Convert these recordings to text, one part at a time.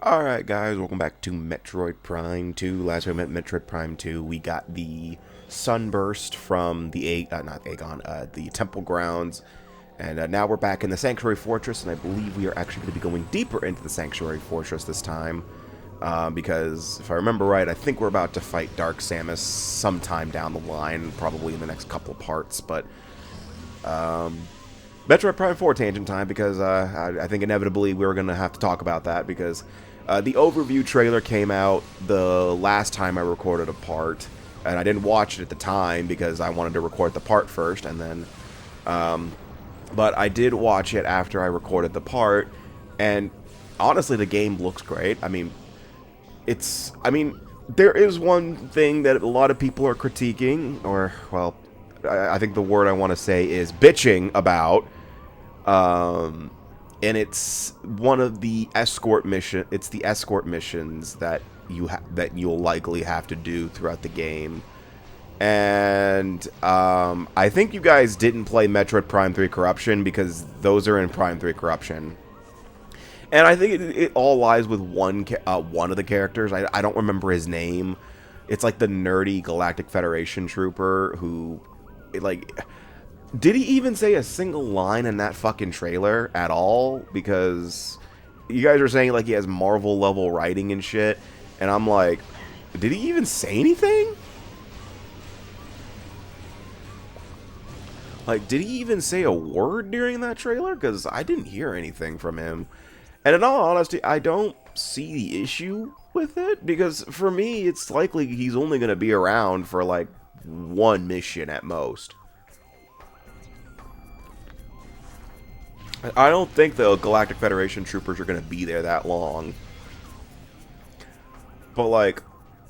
Alright guys, welcome back to Metroid Prime 2. Last time we met Metroid Prime 2, we got the sunburst from the not Aegon, the temple grounds. And now we're back in the Sanctuary Fortress, and I believe we are actually going to be going deeper into the Sanctuary Fortress this time. Because, if I remember right, I think we're about to fight Dark Samus sometime down the line, probably in the next couple of parts, but... Metroid Prime 4 tangent time, because I think inevitably we're going to have to talk about that, because the overview trailer came out the last time I recorded a part, and I didn't watch it at the time because I wanted to record the part first, and then, but I did watch it after I recorded the part, and honestly the game looks great. I mean, there is one thing that a lot of people are critiquing, or, well, I think the word I want to say is bitching about, and it's one of the escort mission. It's the escort missions that you'll likely have to do throughout the game. And I think you guys didn't play Metroid Prime 3 Corruption because those are in Prime 3 Corruption. And I think it all lies with one of the characters. I don't remember his name. It's like the nerdy Galactic Federation trooper who, like, did he even say a single line in that fucking trailer at all? Because you guys are saying like he has Marvel level writing and shit, and I'm like, did he even say anything? Like, did he even say a word during that trailer? Because I didn't hear anything from him. And in all honesty, I don't see the issue with it, because for me, it's likely he's only going to be around for like one mission at most. I don't think the Galactic Federation troopers are going to be there that long. But, like,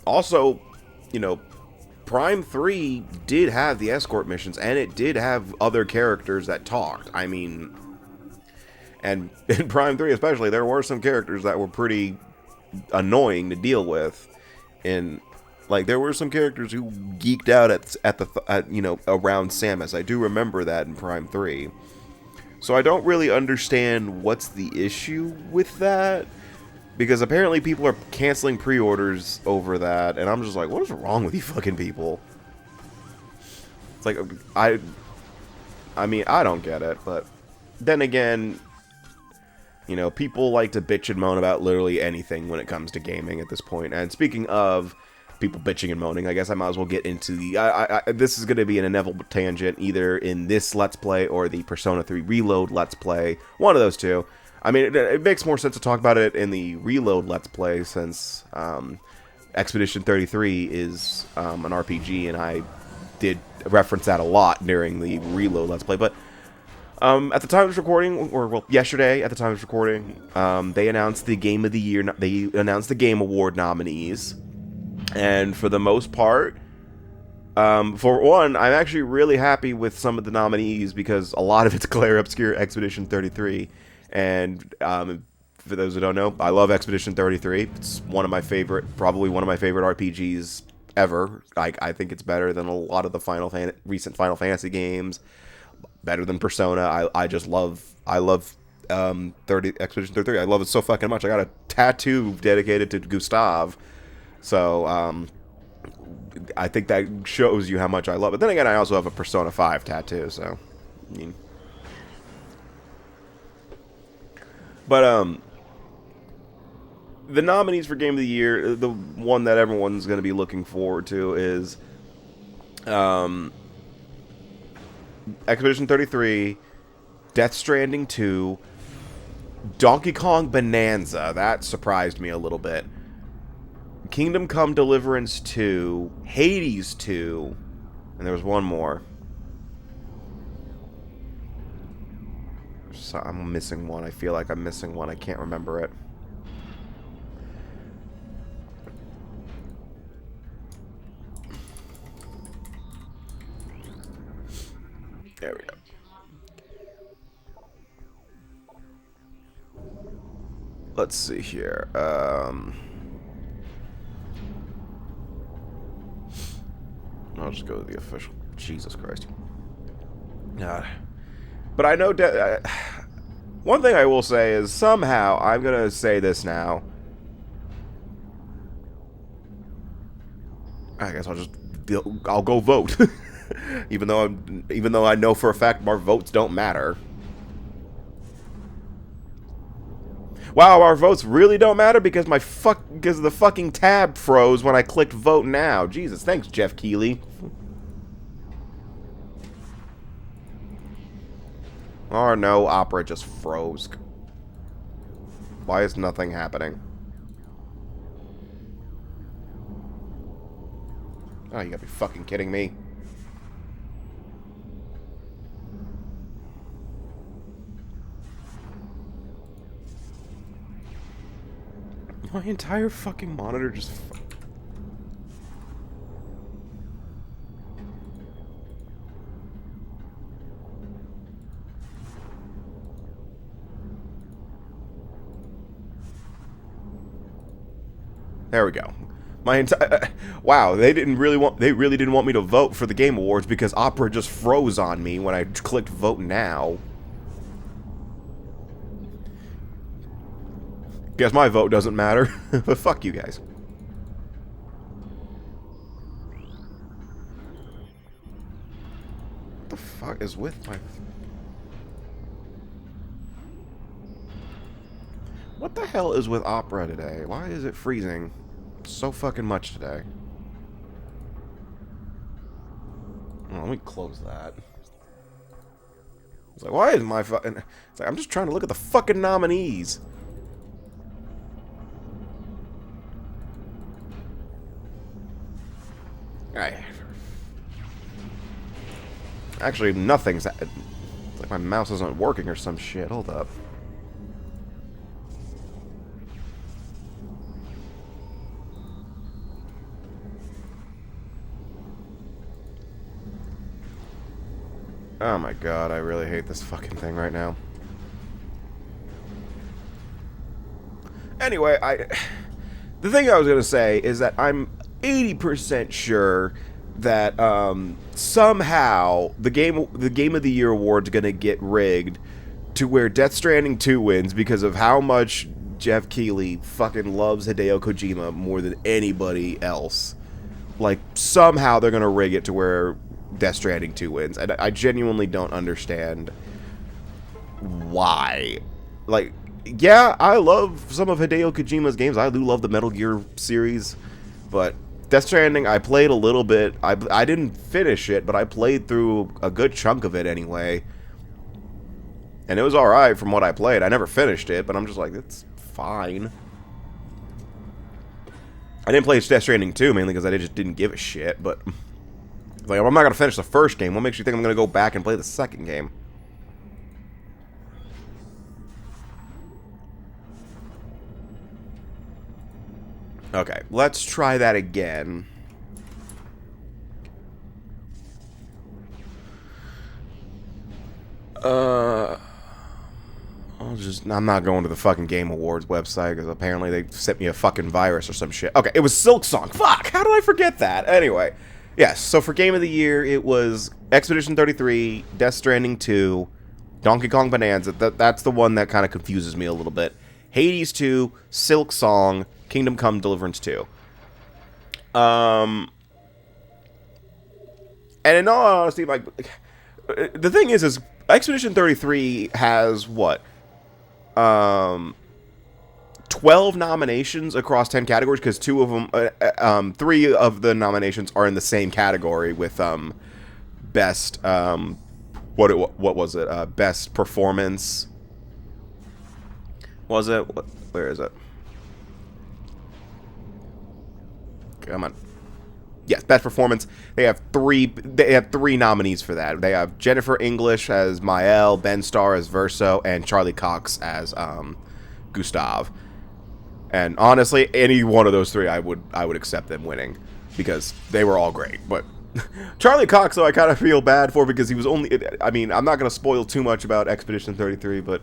also, you know, Prime 3 did have the escort missions, and it did have other characters that talked. I mean, and in Prime 3 especially, there were some characters that were pretty annoying to deal with. And, like, there were some characters who geeked out at you know, around Samus. I do remember that in Prime 3. So I don't really understand what's the issue with that, because apparently people are canceling pre-orders over that, and I'm just like, what is wrong with you fucking people? It's like, I mean, I don't get it, but then again, you know, people like to bitch and moan about literally anything when it comes to gaming at this point. And speaking of people bitching and moaning, I guess I might as well get into the... this is going to be an inevitable tangent, either in this Let's Play or the Persona 3 Reload Let's Play. One of those two. I mean, it makes more sense to talk about it in the Reload Let's Play, since Expedition 33 is an RPG, and I did reference that a lot during the Reload Let's Play. But at the time of this recording, or, well, yesterday at the time of this recording, they announced the Game of the Year... They announced the Game Award nominees. And for the most part, for one, I'm actually really happy with some of the nominees, because a lot of it's Claire Obscure Expedition 33. And for those who don't know, I love Expedition 33. It's one of my favorite, probably one of my favorite RPGs ever. I think it's better than a lot of the recent Final Fantasy games. Better than Persona. I love Expedition 33. I love it so fucking much. I got a tattoo dedicated to Gustav. So, I think that shows you how much I love it. Then again, I also have a Persona 5 tattoo, so, I mean. But, the nominees for Game of the Year, the one that everyone's going to be looking forward to is, Expedition 33, Death Stranding 2, Donkey Kong Bonanza. That surprised me a little bit. Kingdom Come Deliverance 2, Hades 2, and there was one more. So I'm missing one. I feel like I'm missing one. I can't remember it. There we go. Let's see here. I'll just go with the official. Jesus Christ. But I know... one thing I will say is, somehow, I'm going to say this now, I guess I'll go vote. even though I know for a fact our votes don't matter. Wow, our votes really don't matter because the fucking tab froze when I clicked vote now. Jesus, thanks, Jeff Keighley. Oh no, Opera just froze. Why is nothing happening? Oh, you gotta be fucking kidding me. My entire fucking monitor just... There we go. My entire... Wow, they really didn't want me to vote for the Game Awards because Opera just froze on me when I clicked vote now. Guess my vote doesn't matter, but fuck you guys. What the fuck is with my... What the hell is with Opera today? Why is it freezing so fucking much today? Oh, let me close that. It's like, why is my fucking... It's like, I'm just trying to look at the fucking nominees. Actually, nothing's... It's like my mouse isn't working or some shit. Hold up. Oh my god, I really hate this fucking thing right now. Anyway, the thing I was gonna say is that I'm 80% sure that somehow the Game of the Year award's gonna get rigged to where Death Stranding 2 wins because of how much Jeff Keighley fucking loves Hideo Kojima more than anybody else. Like, somehow they're gonna rig it to where Death Stranding 2 wins, and I genuinely don't understand why. Like, yeah, I love some of Hideo Kojima's games. I do love the Metal Gear series, but Death Stranding, I played a little bit. I didn't finish it, but I played through a good chunk of it anyway. And it was alright from what I played. I never finished it, but I'm just like, it's fine. I didn't play Death Stranding 2, mainly because I just didn't give a shit, but... Like, I'm not going to finish the first game. What makes you think I'm going to go back and play the second game? Okay, let's try that again. I'm not going to the fucking Game Awards website because apparently they sent me a fucking virus or some shit. Okay, it was Silksong. Fuck, how did I forget that? Anyway, yes, so for Game of the Year, it was Expedition 33, Death Stranding 2, Donkey Kong Bonanza. That's the one that kind of confuses me a little bit. Hades 2, Silksong, Kingdom Come Deliverance 2. And in all honesty, like, the thing is Expedition 33 has what? 12 nominations across 10 categories, because 2 of them, 3 of the nominations are in the same category with best what was it? Best performance. Was it? Where is it? Come on. Yes, best performance. They have three nominees for that. They have Jennifer English as Mael, Ben Starr as Verso, and Charlie Cox as Gustav. And honestly, any one of those 3, I would accept them winning because they were all great. But Charlie Cox, though, I kind of feel bad for because he was only. I mean, I'm not going to spoil too much about Expedition 33, but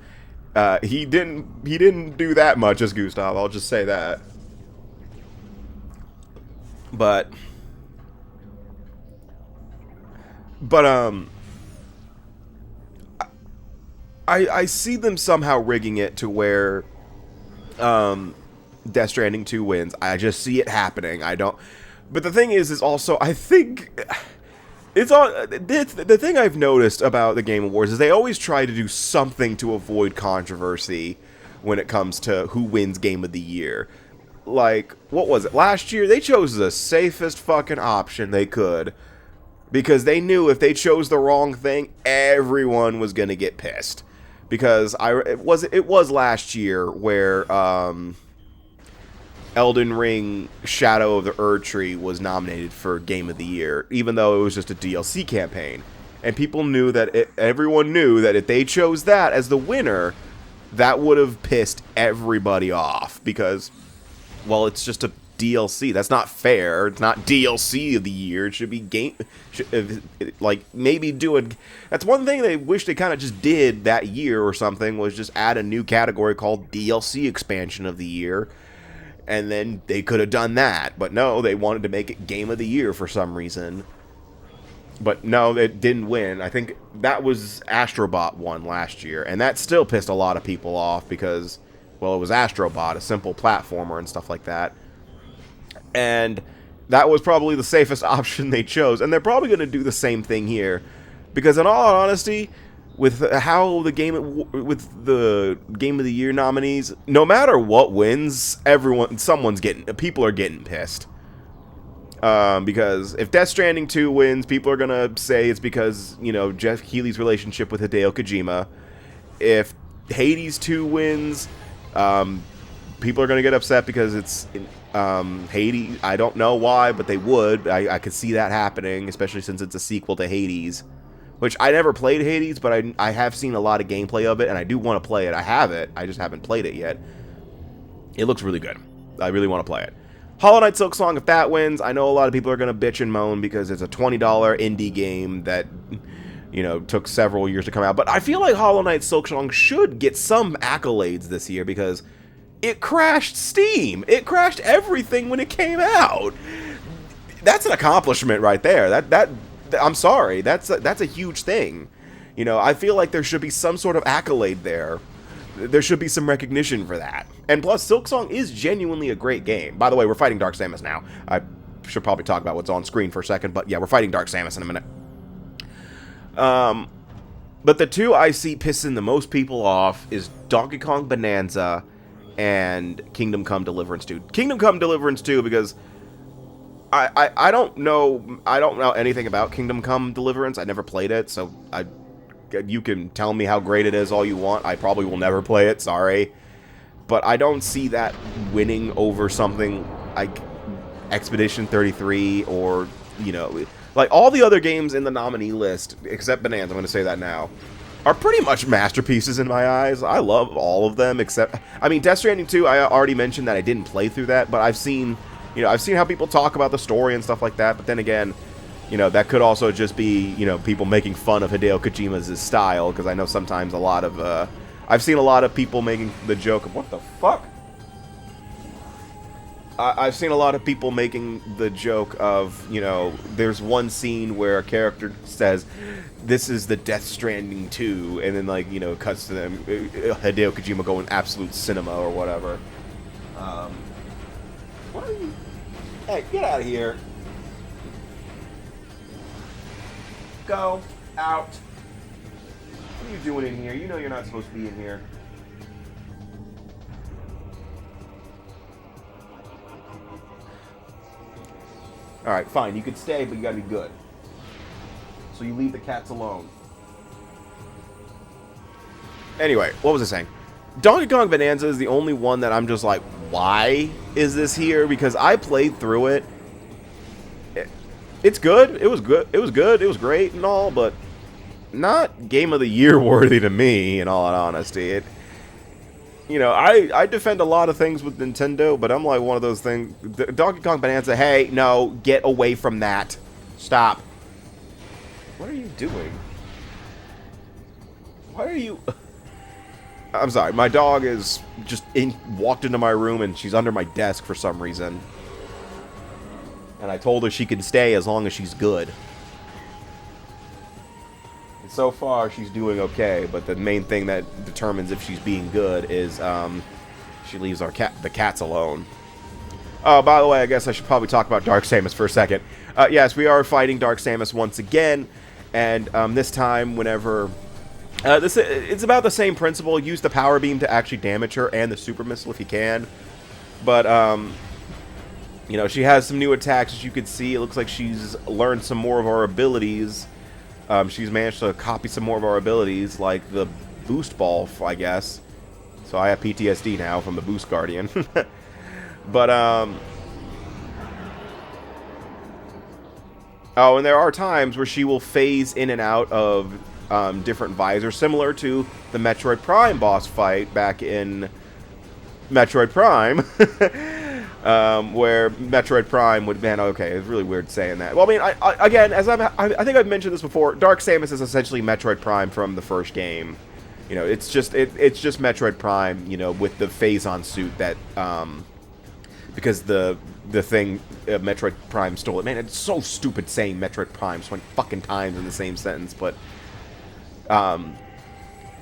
he didn't do that much as Gustav. I'll just say that. But I see them somehow rigging it to where Death Stranding 2 wins. I just see it happening. I don't... But the thing is also, I think it's all the thing I've noticed about the Game Awards is they always try to do something to avoid controversy when it comes to who wins Game of the Year. Like, what was it? Last year, they chose the safest fucking option they could because they knew if they chose the wrong thing, everyone was gonna get pissed. Because it was last year where Elden Ring Shadow of the Erdtree was nominated for Game of the Year, even though it was just a DLC campaign. And people knew that everyone knew that if they chose that as the winner, that would have pissed everybody off because, well, it's just a DLC. That's not fair. It's not DLC of the year. It should be like, maybe doing... That's one thing they wish they kind of just did that year or something, was just add a new category called DLC Expansion of the Year. And then they could have done that. But no, they wanted to make it Game of the Year for some reason. But no, it didn't win. I think that was Astrobot won last year. And that still pissed a lot of people off because, well, it was Astrobot, a simple platformer and stuff like that. And that was probably the safest option they chose. And they're probably going to do the same thing here. Because in all honesty, with how the Game of the Year nominees, no matter what wins, people are getting pissed. Because if Death Stranding 2 wins, people are gonna say it's because, you know, Jeff Keighley's relationship with Hideo Kojima. If Hades 2 wins, people are gonna get upset because it's Hades. I don't know why, but they would. I could see that happening, especially since it's a sequel to Hades. Which, I never played Hades, but I have seen a lot of gameplay of it, and I do want to play it. I have it, I just haven't played it yet. It looks really good. I really want to play it. Hollow Knight Silksong, if that wins, I know a lot of people are going to bitch and moan because it's a $20 indie game that, you know, took several years to come out. But I feel like Hollow Knight Silksong should get some accolades this year because it crashed Steam. It crashed everything when it came out. That's an accomplishment right there. I'm sorry, that's a huge thing. You know, I feel like there should be some sort of accolade there. There should be some recognition for that. And plus, Silksong is genuinely a great game. By the way, we're fighting Dark Samus now. I should probably talk about what's on screen for a second, but yeah, we're fighting Dark Samus in a minute. But the two I see pissing the most people off is Donkey Kong Bonanza and Kingdom Come Deliverance 2. Kingdom Come Deliverance 2 because I don't know anything about Kingdom Come Deliverance. I never played it, so you can tell me how great it is all you want. I probably will never play it, sorry. But I don't see that winning over something like Expedition 33 or, you know, like all the other games in the nominee list, except Bonanza, I'm going to say that now, are pretty much masterpieces in my eyes. I love all of them except, I mean, Death Stranding 2, I already mentioned that I didn't play through that, but I've seen how people talk about the story and stuff like that, but then again, you know, that could also just be, you know, people making fun of Hideo Kojima's style, because I know sometimes a lot of, I've seen a lot of people making the joke of, what the fuck? I've seen a lot of people making the joke of, you know, there's one scene where a character says, this is the Death Stranding 2, and then, like, you know, it cuts to them, Hideo Kojima going absolute cinema or whatever. What are you? Hey, get out of here. Go out. What are you doing in here? You know you're not supposed to be in here. Alright, fine. You could stay, but you gotta be good. So you leave the cats alone. Anyway, what was I saying? Donkey Kong Bonanza is the only one that I'm just like, why is this here? Because I played through it. It's good. It was good. It was good. It was great and all, but not Game of the Year worthy to me, in all honesty. You know, I defend a lot of things with Nintendo, but I'm like one of those things. Donkey Kong Bonanza, hey, no, get away from that. Stop. What are you doing? Why are you... I'm sorry, my dog is just walked into my room and she's under my desk for some reason. And I told her she can stay as long as she's good. And so far, she's doing okay, but the main thing that determines if she's being good is she leaves the cats alone. Oh, by the way, I guess I should probably talk about Dark Samus for a second. Yes, we are fighting Dark Samus once again, and this time, whenever... it's about the same principle. Use the power beam to actually damage her, and the super missile if you can. But, you know, she has some new attacks, as you can see. It looks like she's learned some more of our abilities. She's managed to copy some more of our abilities, like the boost ball, I guess. So I have PTSD now from the Boost Guardian. But, oh, and there are times where she will phase in and out of different visors, similar to the Metroid Prime boss fight back in Metroid Prime, where Metroid Prime would... Man, okay, it's really weird saying that. Well, I mean, again, as I think I've mentioned this before, Dark Samus is essentially Metroid Prime from the first game. You know, it's just Metroid Prime, you know, with the phase-on suit that... because the thing Metroid Prime stole it. Man, it's so stupid saying Metroid Prime so many fucking times in the same sentence, but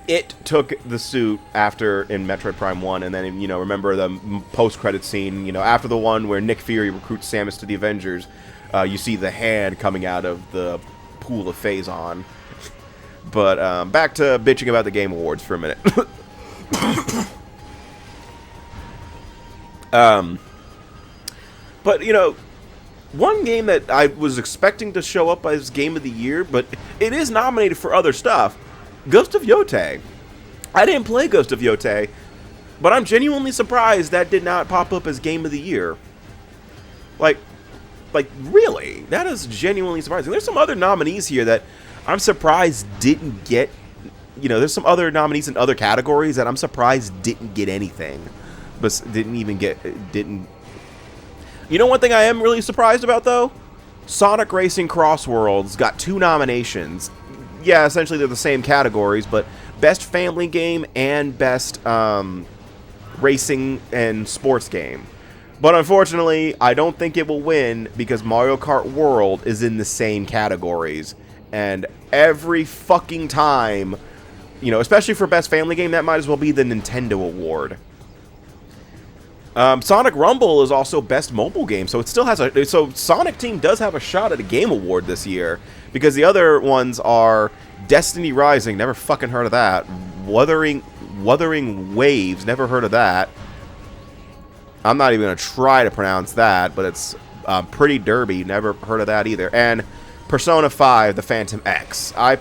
it took the suit after in Metroid Prime 1, and then, you know, remember the post-credit scene, you know, after the one where Nick Fury recruits Samus to the Avengers, you see the hand coming out of the pool of Phazon. But back to bitching about the Game Awards for a minute. But, you know, one game that I was expecting to show up as Game of the Year, but it is nominated for other stuff, Ghost of Yotei. I didn't play Ghost of Yotei, but I'm genuinely surprised that did not pop up as Game of the Year. Like, really? That is genuinely surprising. There's some other nominees here that I'm surprised didn't get... You know, there's some other nominees in other categories that I'm surprised didn't get anything. But didn't... You know one thing I am really surprised about, though? Sonic Racing Cross Worlds got 2 nominations. Yeah, essentially they're the same categories, but Best Family Game and Best Racing and Sports Game. But unfortunately, I don't think it will win because Mario Kart World is in the same categories. And every fucking time, you know, especially for Best Family Game, that might as well be the Nintendo Award. Sonic Rumble is also Best Mobile Game, so it still has a... So Sonic Team does have a shot at a Game Award this year, because the other ones are Destiny Rising, never fucking heard of that. Wuthering Waves, never heard of that. I'm not even going to try to pronounce that, but it's Pretty Derby, never heard of that either. And Persona 5, The Phantom X. I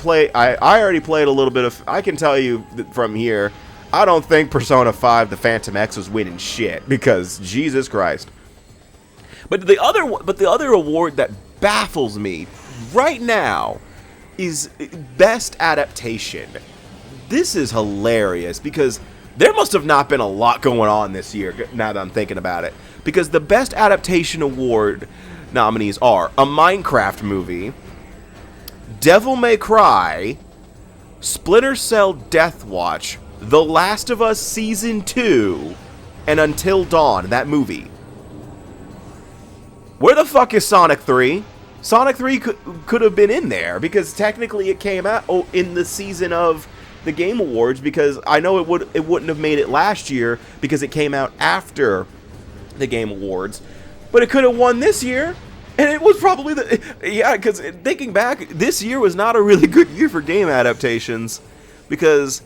already played a little bit of... I can tell you from here... I don't think Persona 5 The Phantom X was winning shit, because Jesus Christ. But the other award that baffles me right now is Best Adaptation. This is hilarious, because there must have not been a lot going on this year, now that I'm thinking about it. Because the Best Adaptation Award nominees are a Minecraft movie, Devil May Cry, Splinter Cell Deathwatch, The Last of Us Season 2, and Until Dawn, that movie. Where the fuck is Sonic 3? Sonic 3 could have been in there, because technically it came out in the season of the Game Awards, because I know it wouldn't have made it last year, because it came out after the Game Awards. But it could have won this year, and it was probably the... Yeah, because thinking back, this year was not a really good year for game adaptations, because...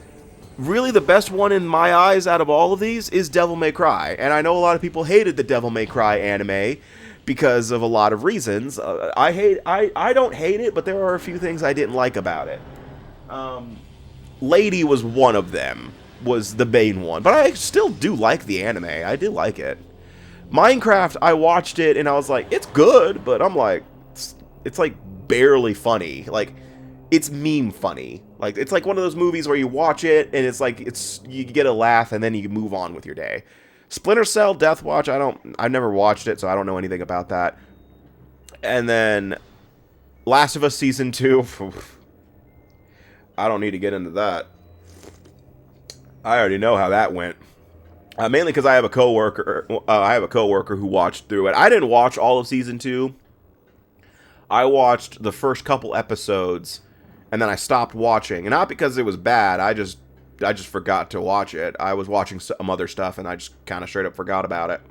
Really, the best one in my eyes out of all of these is Devil May Cry. And I know a lot of people hated the Devil May Cry anime because of a lot of reasons. I don't hate it, but there are a few things I didn't like about it. Lady was one of them, was the main one. But I still do like the anime. I do like it. Minecraft, I watched it and I was like, it's good, but I'm like, it's like barely funny. Like, it's meme funny. Like, it's like one of those movies where you watch it and it's like, you get a laugh and then you move on with your day. Splinter Cell Deathwatch, I've never watched it, so I don't know anything about that. And then Last of Us Season 2, I don't need to get into that. I already know how that went. Mainly because I have a coworker. Who watched through it. I didn't watch all of Season 2. I watched the first couple episodes, and then I stopped watching. And not because it was bad. I just forgot to watch it. I was watching some other stuff, and I just kind of straight up forgot about it.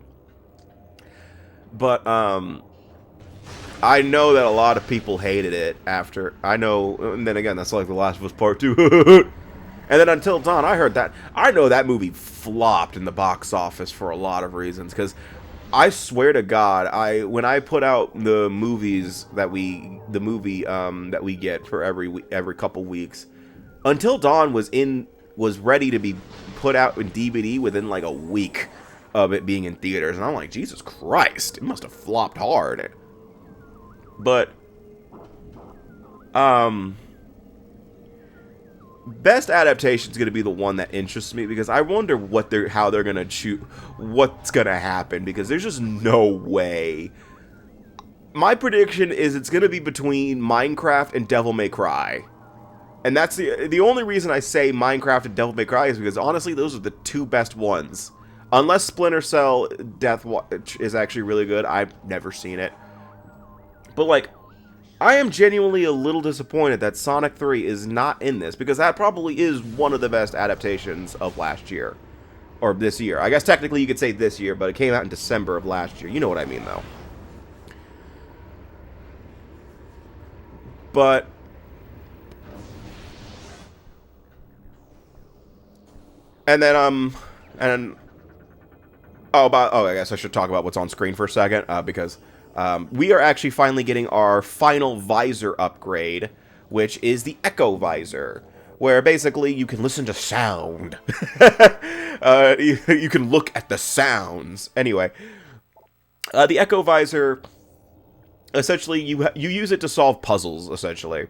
But I know that a lot of people hated it after. I know, and then again, that's like The Last of Us Part 2. And then Until Dawn, I heard that. I know that movie flopped in the box office for a lot of reasons. Because I swear to God, when I put out the movies that that we get for every couple weeks, Until Dawn was ready to be put out in DVD within like a week of it being in theaters, and I'm like, Jesus Christ, it must have flopped hard. But best adaptation is going to be the one that interests me, because I wonder how they're going to choose, what's going to happen, because there's just no way. My prediction is it's going to be between Minecraft and Devil May Cry. And that's the only reason I say Minecraft and Devil May Cry is because honestly those are the two best ones. Unless Splinter Cell Death Watch is actually really good. I've never seen it. But like, I am genuinely a little disappointed that Sonic 3 is not in this, because that probably is one of the best adaptations of last year. Or this year. I guess technically you could say this year, but it came out in December of last year. You know what I mean, though. But and then I guess I should talk about what's on screen for a second, because we are actually finally getting our final visor upgrade, which is the Echo Visor, where basically you can listen to sound. You can look at the sounds. Anyway, the Echo Visor, essentially, you use it to solve puzzles, essentially.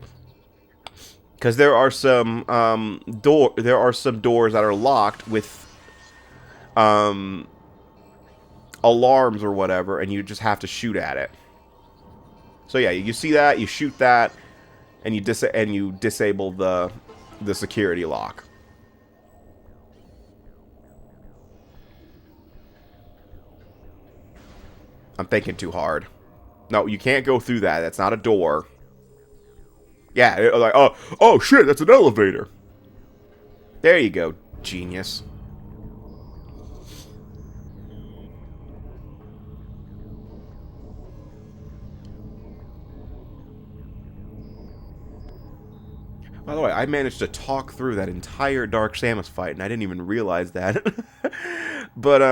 Because there are some doors that are locked with alarms or whatever, and you just have to shoot at it. So yeah, you see that, you shoot that, and you disable the security lock. I'm thinking too hard. No, you can't go through that. That's not a door. Yeah, like, oh shit, that's an elevator. There you go, genius. By the way, I managed to talk through that entire Dark Samus fight, and I didn't even realize that. But,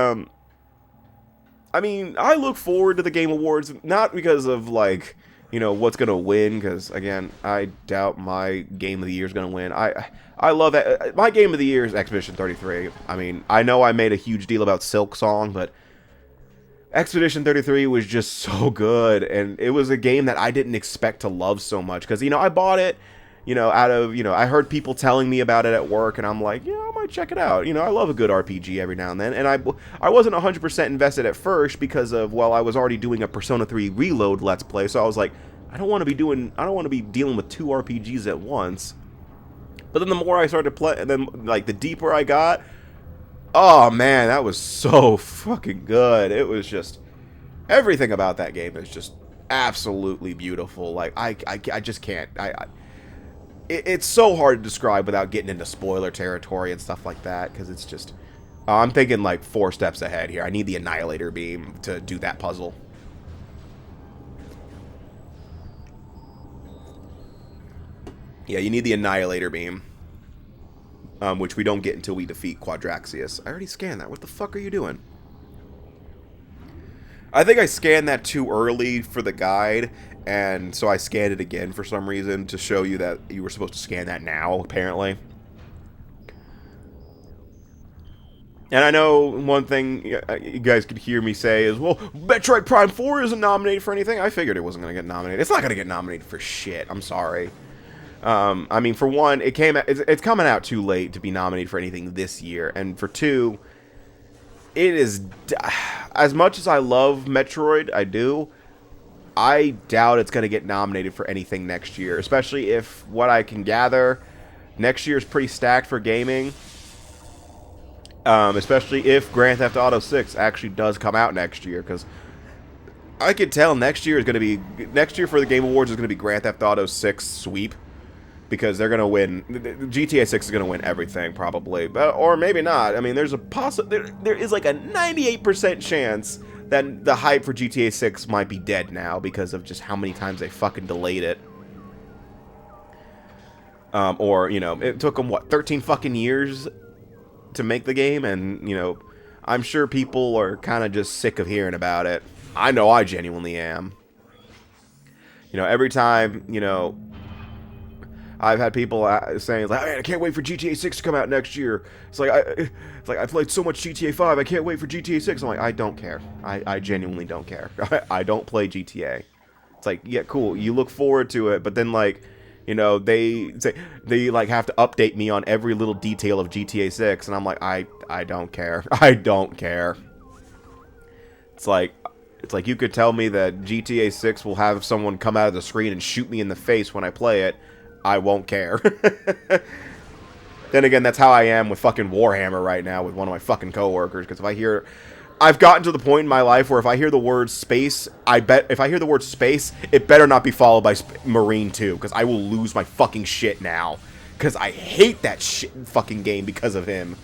I mean, I look forward to the Game Awards, not because of, like, you know, what's going to win, because, again, I doubt my Game of the Year is going to win. I love that. My Game of the Year is Expedition 33. I mean, I know I made a huge deal about Silk Song, but Expedition 33 was just so good, and it was a game that I didn't expect to love so much, because, you know, I bought it, you know, out of, you know, I heard people telling me about it at work, and I'm like, yeah, I might check it out. You know, I love a good RPG every now and then, and I wasn't 100% invested at first because of, well, I was already doing a Persona 3 Reload Let's Play, so I was like, I don't want to be dealing with two RPGs at once. But then the more I started to play, and then, like, the deeper I got, oh, man, that was so fucking good. It was just, everything about that game is just absolutely beautiful. Like, I just can't, it's so hard to describe without getting into spoiler territory and stuff like that, because it's just, I'm thinking like 4 steps ahead here. I need the Annihilator Beam to do that puzzle. Yeah, you need the Annihilator Beam, which we don't get until we defeat Quadraxius. I already scanned that. What the fuck are you doing? I think I scanned that too early for the guide, and so I scanned it again for some reason to show you that you were supposed to scan that now, apparently. And I know one thing you guys could hear me say is, well, Metroid Prime 4 isn't nominated for anything. I figured it wasn't going to get nominated. It's not going to get nominated for shit. I'm sorry. I mean, for one, it's coming out too late to be nominated for anything this year. And for two, it is, as much as I love Metroid, I doubt it's going to get nominated for anything next year. Especially if, what I can gather, next year is pretty stacked for gaming. Especially if Grand Theft Auto 6 actually does come out next year. Because I could tell next year for the Game Awards is going to be Grand Theft Auto 6 sweep. Because they're going to win. GTA 6 is going to win everything, probably. Or maybe not. I mean, there's a there is like a 98% chance then the hype for GTA 6 might be dead now because of just how many times they fucking delayed it. Or, you know, it took them, what, 13 fucking years to make the game, and, you know, I'm sure people are kind of just sick of hearing about it. I know I genuinely am. You know, every time, you know, I've had people saying, like, I can't wait for GTA 6 to come out next year. It's like, I played so much GTA 5, I can't wait for GTA 6. I'm like, I don't care. I genuinely don't care. I don't play GTA. It's like, yeah, cool. You look forward to it, but then, like, you know, they like have to update me on every little detail of GTA 6, and I'm like, I don't care. I don't care. It's like you could tell me that GTA 6 will have someone come out of the screen and shoot me in the face when I play it. I won't care. Then again, that's how I am with fucking Warhammer right now with one of my fucking coworkers, because if I hear... I've gotten to the point in my life where if I hear the word space, if I hear the word space, it better not be followed by Marine 2, because I will lose my fucking shit now. Because I hate that shit fucking game because of him.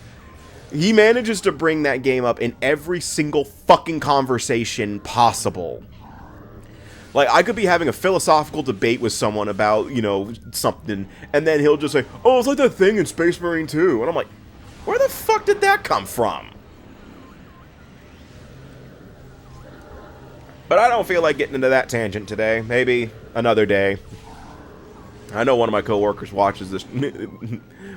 He manages to bring that game up in every single fucking conversation possible. Like, I could be having a philosophical debate with someone about, you know, something, and then he'll just say, oh, it's like that thing in Space Marine 2. And I'm like, where the fuck did that come from? But I don't feel like getting into that tangent today. Maybe another day. I know one of my coworkers watches this,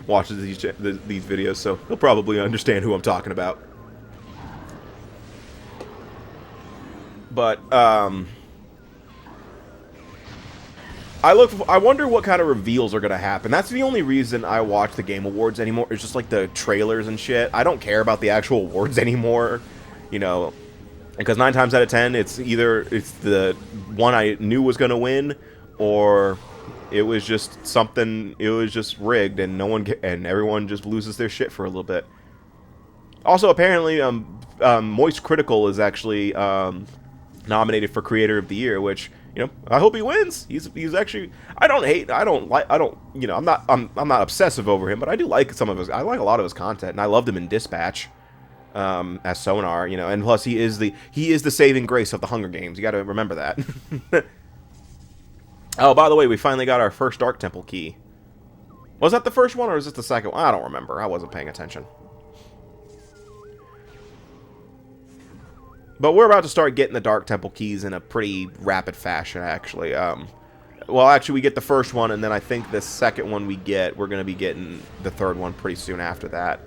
watches these videos, so he'll probably understand who I'm talking about. But I wonder what kind of reveals are gonna happen. That's the only reason I watch the Game Awards anymore. It's just like the trailers and shit. I don't care about the actual awards anymore. You know. Because 9 times out of 10, it's either the one I knew was going to win, or it was just something, it was just rigged, and everyone just loses their shit for a little bit. Also, apparently, Moist Critical is actually nominated for Creator of the Year, which, you know, I hope he wins. He's actually, I don't, you know, I'm not obsessive over him, but I do like I like a lot of his content, and I loved him in Dispatch. As Sonar, you know, and plus he is the saving grace of the Hunger Games. You got to remember that. Oh, by the way, we finally got our first Dark Temple key. Was that the first one, or was this the second one? I don't remember. I wasn't paying attention. But we're about to start getting the Dark Temple keys in a pretty rapid fashion, actually. Well, actually, we get the first one, and then I think the second one we're going to be getting the third one pretty soon after that.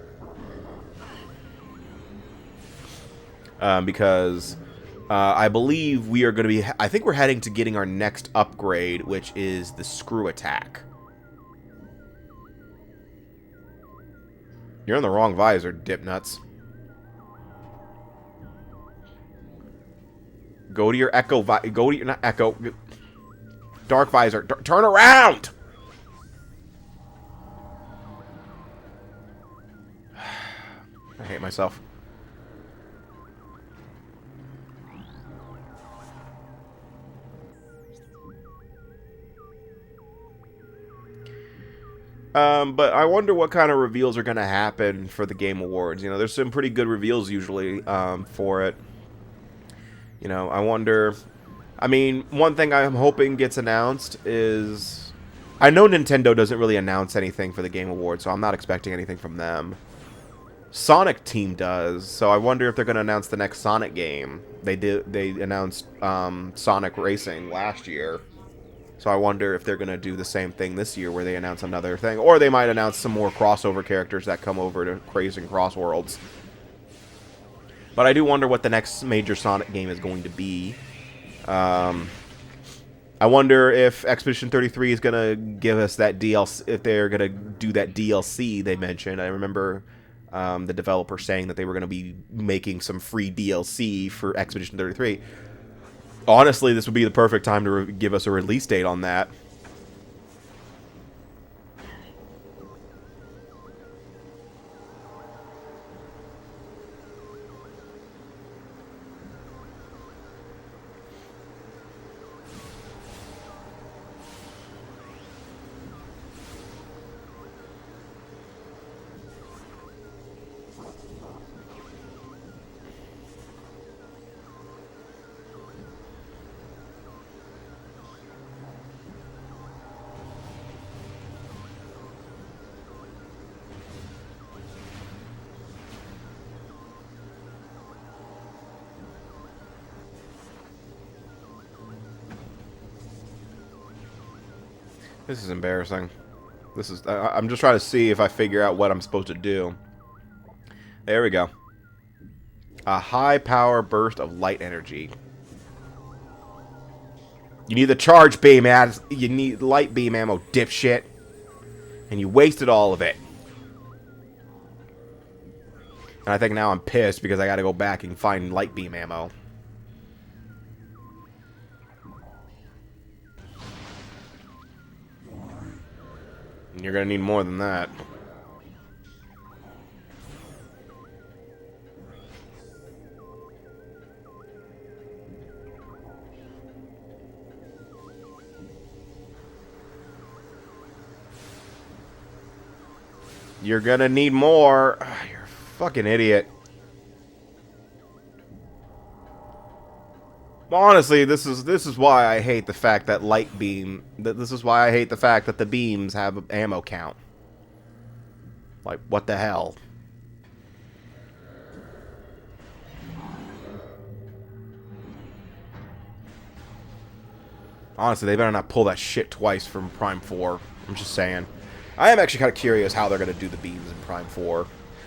Because I believe we are going to be... I think we're heading to getting our next upgrade, which is the screw attack. You're in the wrong visor, dipnuts. Go to your Echo... Go to your... Not Echo. Dark visor. Turn around! I hate myself. But I wonder what kind of reveals are going to happen for the Game Awards. You know, there's some pretty good reveals usually for it. You know, I wonder... I mean, one thing I'm hoping gets announced is... I know Nintendo doesn't really announce anything for the Game Awards, so I'm not expecting anything from them. Sonic Team does, so I wonder if they're going to announce the next Sonic game. They announced Sonic Racing last year. So I wonder if they're going to do the same thing this year where they announce another thing. Or they might announce some more crossover characters that come over to Crazy Cross Worlds. But I do wonder what the next major Sonic game is going to be. I wonder if Expedition 33 is going to give us that DLC, if they're going to do that DLC they mentioned. I remember the developer saying that they were going to be making some free DLC for Expedition 33. Honestly, this would be the perfect time to give us a release date on that. This is embarrassing. This is... I'm just trying to see if I figure out what I'm supposed to do. There we go. A high power burst of light energy. You need the charge beam, you need light beam ammo, dipshit. And you wasted all of it. And I think now I'm pissed because I gotta go back and find light beam ammo. And you're gonna need more than that. You're gonna need more. You're a fucking idiot. Honestly, this is why I hate the fact that light beam. This is why I hate the fact that the beams have an ammo count. Like, what the hell? Honestly, they better not pull that shit twice from Prime 4. I'm just saying. I am actually kind of curious how they're going to do the beams in Prime 4.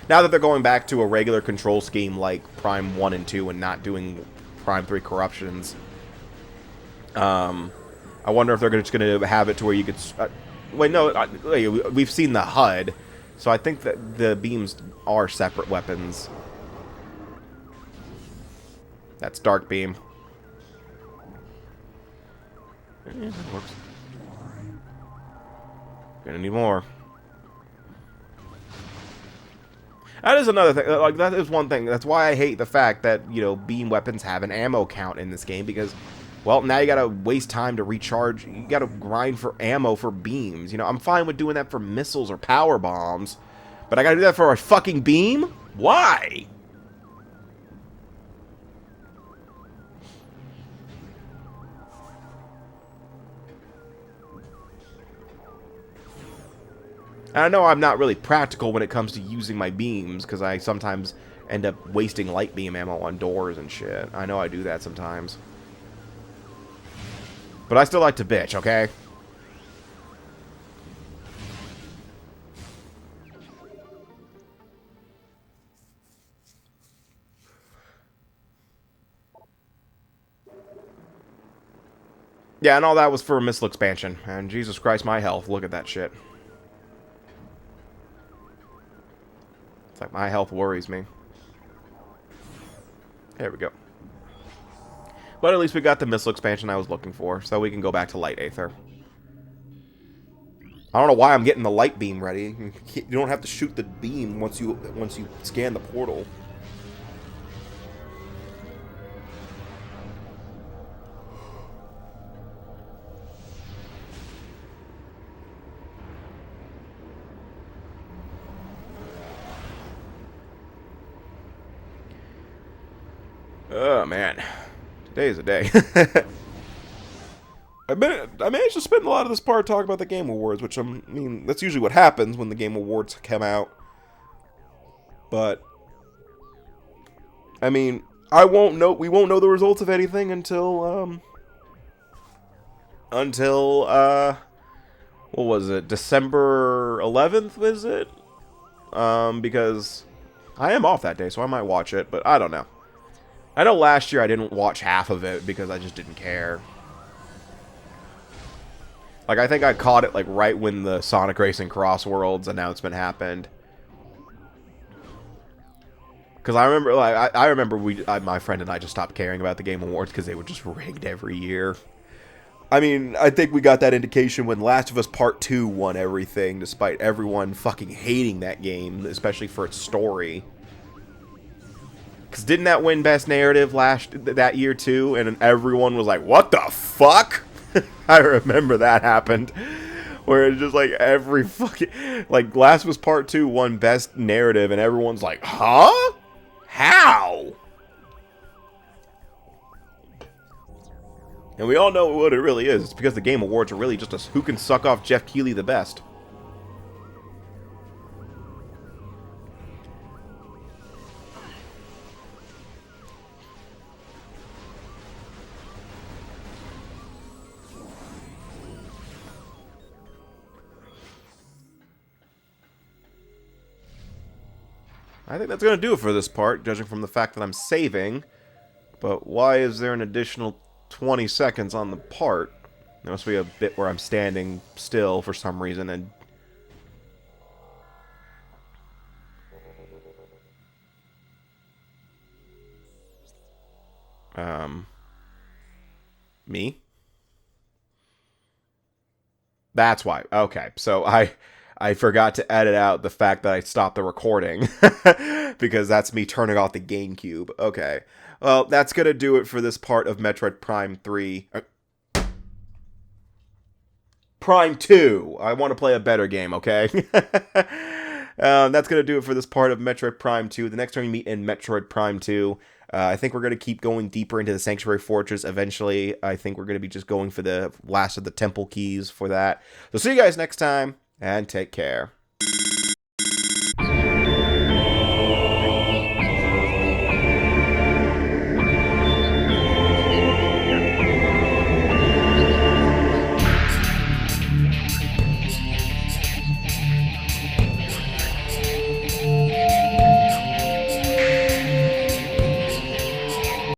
Now that they're going back to a regular control scheme like Prime 1 and 2 and not doing Prime 3 corruptions. I wonder if they're just going to have it to where you could... wait, no, we've seen the HUD. So I think that the beams are separate weapons. That's Dark Beam. Yeah, that works. Gonna need more. That is another thing. Like, that is one thing. That's why I hate the fact that, you know, beam weapons have an ammo count in this game. Because, well, now you gotta waste time to recharge. You gotta grind for ammo for beams. You know, I'm fine with doing that for missiles or power bombs. But I gotta do that for a fucking beam? Why? And I know I'm not really practical when it comes to using my beams, because I sometimes end up wasting light beam ammo on doors and shit. I know I do that sometimes. But I still like to bitch, okay? Yeah, and all that was for a missile expansion. And Jesus Christ, my health. Look at that shit. It's like my health worries me. There we go. But at least we got the missile expansion I was looking for, so we can go back to light aether. I don't know why I'm getting the light beam ready. You don't have to shoot the beam once you scan the portal. Oh, man. Today's a day. I managed to spend a lot of this part talking about the Game Awards, which, I mean, that's usually what happens when the Game Awards come out. But, I mean, we won't know the results of anything until, what was it, December 11th, was it? Because I am off that day, so I might watch it, but I don't know. I know last year I didn't watch half of it because I just didn't care. Like, I think I caught it, like, right when the Sonic Racing Cross Worlds announcement happened. Because I remember, like, I remember my friend and I just stopped caring about the Game Awards because they were just rigged every year. I mean, I think we got that indication when Last of Us Part 2 won everything, despite everyone fucking hating that game, especially for its story. Because didn't that win Best Narrative that year too? And everyone was like, what the fuck? I remember that happened. Where it's just like every fucking... Like, Last of Us Part 2 won Best Narrative and everyone's like, huh? How? And we all know what it really is. It's because the Game Awards are really just a who can suck off Jeff Keighley the best. I think that's going to do it for this part, judging from the fact that I'm saving. But why is there an additional 20 seconds on the part? There must be a bit where I'm standing still for some reason, and... Me? That's why. Okay, so I forgot to edit out the fact that I stopped the recording. Because that's me turning off the GameCube. Okay. Well, that's going to do it for this part of Metroid Prime 3. Prime 2. I want to play a better game, okay? That's going to do it for this part of Metroid Prime 2. The next time we meet in Metroid Prime 2, I think we're going to keep going deeper into the Sanctuary Fortress. Eventually, I think we're going to be just going for the last of the temple keys for that. So see you guys next time, and take care.